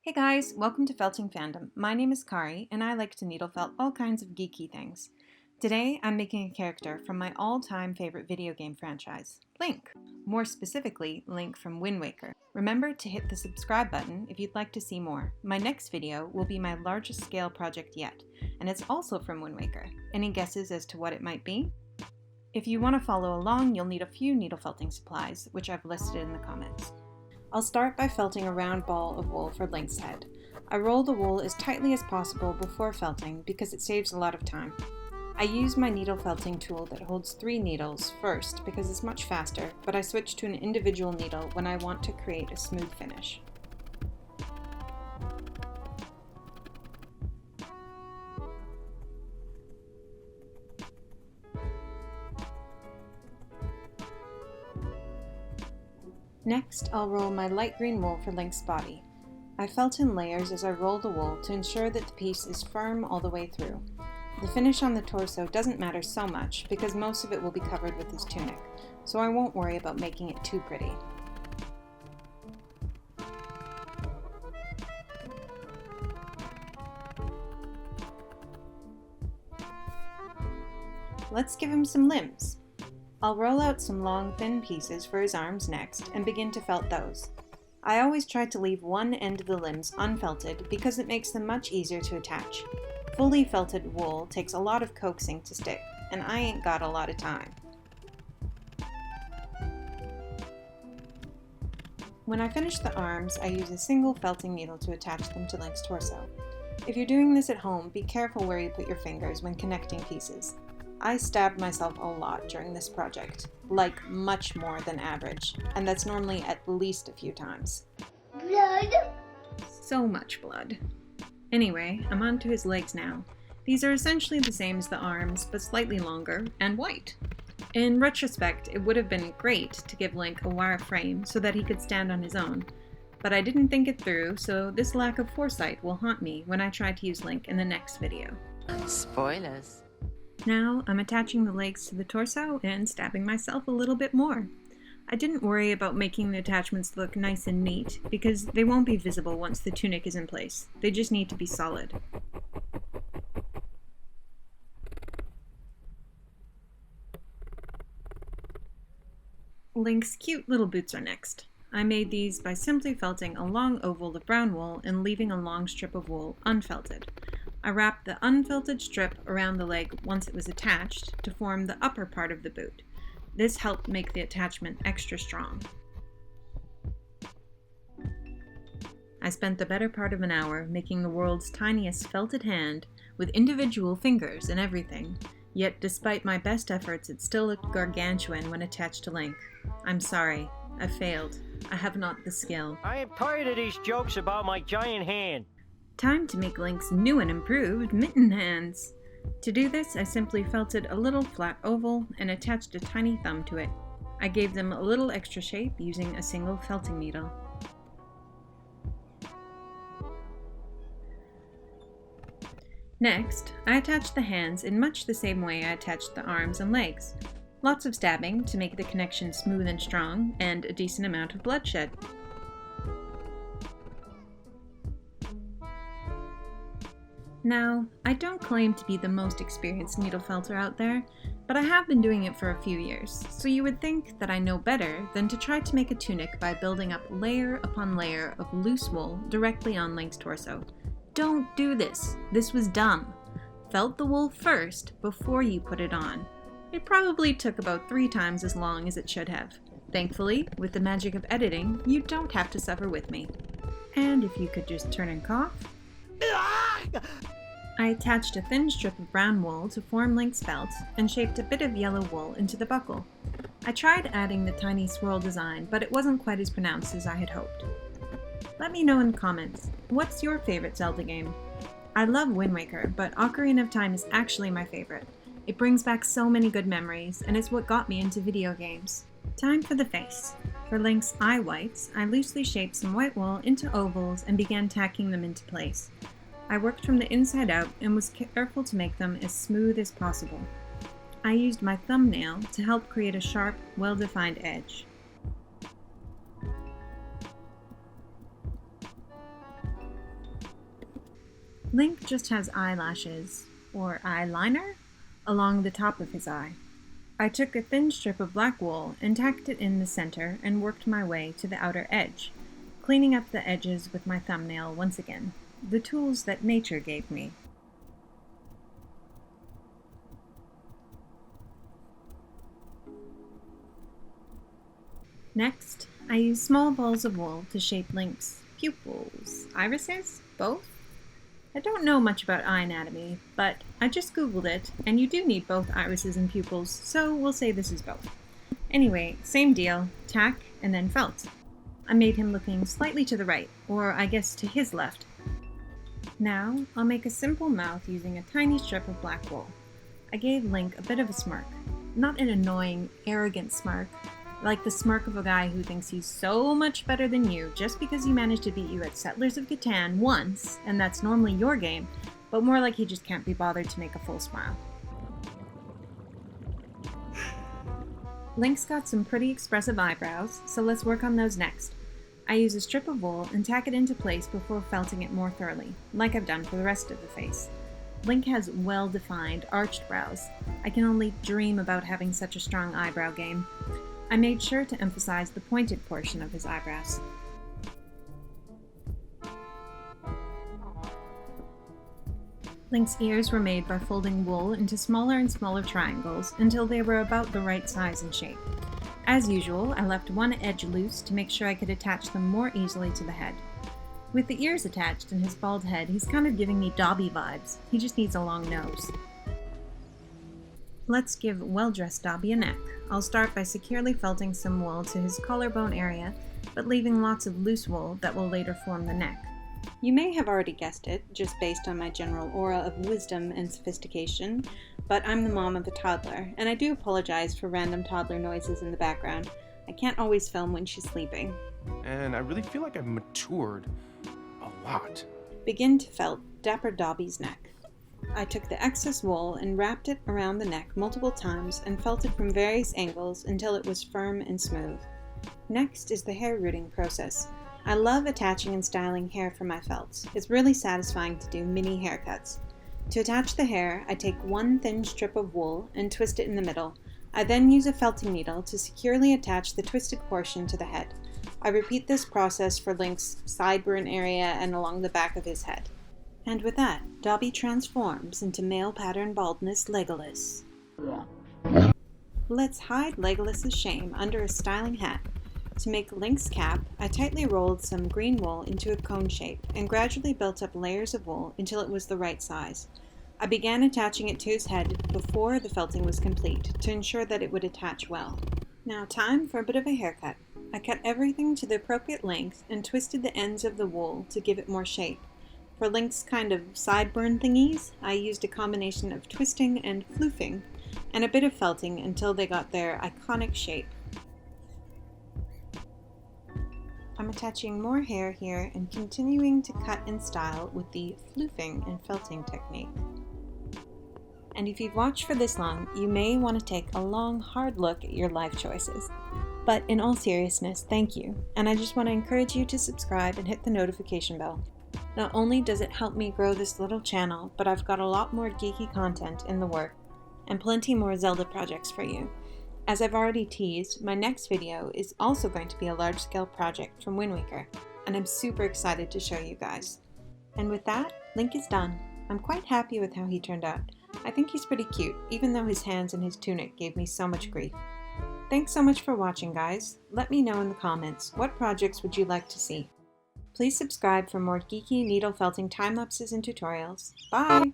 Hey guys, welcome to Felting Fandom. My name is Kari, and I like to needle felt all kinds of geeky things. Today, I'm making a character from my all-time favorite video game franchise, Link. More specifically, Link from Wind Waker. Remember to hit the subscribe button if you'd like to see more. My next video will be my largest scale project yet, and it's also from Wind Waker. Any guesses as to what it might be? If you want to follow along, you'll need a few needle felting supplies, which I've listed in the comments. I'll start by felting a round ball of wool for Link's head. I roll the wool as tightly as possible before felting because it saves a lot of time. I use my needle felting tool that holds 3 needles first because it's much faster, but I switch to an individual needle when I want to create a smooth finish. Next, I'll roll my light green wool for Link's body. I felt in layers as I roll the wool to ensure that the piece is firm all the way through. The finish on the torso doesn't matter so much because most of it will be covered with his tunic, so I won't worry about making it too pretty. Let's give him some limbs. I'll roll out some long, thin pieces for his arms next and begin to felt those. I always try to leave one end of the limbs unfelted because it makes them much easier to attach. Fully felted wool takes a lot of coaxing to stick, and I ain't got a lot of time. When I finish the arms, I use a single felting needle to attach them to Link's torso. If you're doing this at home, be careful where you put your fingers when connecting pieces. I stabbed myself a lot during this project, like much more than average, and that's normally at least a few times. Blood! So much blood. Anyway, I'm on to his legs now. These are essentially the same as the arms, but slightly longer and white. In retrospect, it would have been great to give Link a wire frame so that he could stand on his own, but I didn't think it through, so this lack of foresight will haunt me when I try to use Link in the next video. Spoilers. Now, I'm attaching the legs to the torso and stabbing myself a little bit more. I didn't worry about making the attachments look nice and neat, because they won't be visible once the tunic is in place. They just need to be solid. Link's cute little boots are next. I made these by simply felting a long oval of brown wool and leaving a long strip of wool unfelted. I wrapped the unfelted strip around the leg once it was attached to form the upper part of the boot. This helped make the attachment extra strong. I spent the better part of an hour making the world's tiniest felted hand with individual fingers and everything, yet despite my best efforts it still looked gargantuan when attached to Link. I'm sorry, I failed. I have not the skill. I am tired of these jokes about my giant hand. Time to make Link's new and improved mitten hands. To do this, I simply felted a little flat oval and attached a tiny thumb to it. I gave them a little extra shape using a single felting needle. Next, I attached the hands in much the same way I attached the arms and legs. Lots of stabbing to make the connection smooth and strong, and a decent amount of bloodshed. Now, I don't claim to be the most experienced needle felter out there, but I have been doing it for a few years, so you would think that I know better than to try to make a tunic by building up layer upon layer of loose wool directly on Link's torso. Don't do this. This was dumb. Felt the wool first before you put it on. It probably took about 3 times as long as it should have. Thankfully, with the magic of editing, you don't have to suffer with me. And if you could just turn and cough. I attached a thin strip of brown wool to form Link's belt and shaped a bit of yellow wool into the buckle. I tried adding the tiny swirl design, but it wasn't quite as pronounced as I had hoped. Let me know in the comments, what's your favorite Zelda game? I love Wind Waker, but Ocarina of Time is actually my favorite. It brings back so many good memories, and it's what got me into video games. Time for the face. For Link's eye whites, I loosely shaped some white wool into ovals and began tacking them into place. I worked from the inside out and was careful to make them as smooth as possible. I used my thumbnail to help create a sharp, well-defined edge. Link just has eyelashes, or eyeliner, along the top of his eye. I took a thin strip of black wool and tacked it in the center and worked my way to the outer edge, cleaning up the edges with my thumbnail once again, the tools that nature gave me. Next, I used small balls of wool to shape Link's pupils, irises, both? I don't know much about eye anatomy, but I just googled it, and you do need both irises and pupils, so we'll say this is both. Anyway, same deal, tack and then felt. I made him looking slightly to the right, or I guess to his left. Now, I'll make a simple mouth using a tiny strip of black wool. I gave Link a bit of a smirk, not an annoying, arrogant smirk, like the smirk of a guy who thinks he's so much better than you just because he managed to beat you at Settlers of Catan once, and that's normally your game, but more like he just can't be bothered to make a full smile. Link's got some pretty expressive eyebrows, so let's work on those next. I use a strip of wool and tack it into place before felting it more thoroughly, like I've done for the rest of the face. Link has well-defined, arched brows. I can only dream about having such a strong eyebrow game. I made sure to emphasize the pointed portion of his eyebrows. Link's ears were made by folding wool into smaller and smaller triangles until they were about the right size and shape. As usual, I left one edge loose to make sure I could attach them more easily to the head. With the ears attached and his bald head, he's kind of giving me Dobby vibes. He just needs a long nose. Let's give well-dressed Dobby a neck. I'll start by securely felting some wool to his collarbone area, but leaving lots of loose wool that will later form the neck. You may have already guessed it, just based on my general aura of wisdom and sophistication, but I'm the mom of a toddler, and I do apologize for random toddler noises in the background. I can't always film when she's sleeping. And I really feel like I've matured a lot. Begin to felt Dapper Dobby's neck. I took the excess wool and wrapped it around the neck multiple times and felted from various angles until it was firm and smooth. Next is the hair rooting process. I love attaching and styling hair for my felts. It's really satisfying to do mini haircuts. To attach the hair, I take one thin strip of wool and twist it in the middle. I then use a felting needle to securely attach the twisted portion to the head. I repeat this process for Link's sideburn area and along the back of his head. And with that, Dobby transforms into male pattern baldness Legolas. Let's hide Legolas's shame under a styling hat. To make Link's cap, I tightly rolled some green wool into a cone shape and gradually built up layers of wool until it was the right size. I began attaching it to his head before the felting was complete to ensure that it would attach well. Now time for a bit of a haircut. I cut everything to the appropriate length and twisted the ends of the wool to give it more shape. For Link's kind of sideburn thingies, I used a combination of twisting and floofing, and a bit of felting until they got their iconic shape. I'm attaching more hair here and continuing to cut and style with the floofing and felting technique. And if you've watched for this long, you may want to take a long, hard look at your life choices. But in all seriousness, thank you, and I just want to encourage you to subscribe and hit the notification bell. Not only does it help me grow this little channel, but I've got a lot more geeky content in the work, and plenty more Zelda projects for you. As I've already teased, my next video is also going to be a large-scale project from Wind Waker, and I'm super excited to show you guys. And with that, Link is done. I'm quite happy with how he turned out. I think he's pretty cute, even though his hands and his tunic gave me so much grief. Thanks so much for watching, guys. Let me know in the comments, what projects would you like to see? Please subscribe for more geeky needle felting time lapses and tutorials. Bye!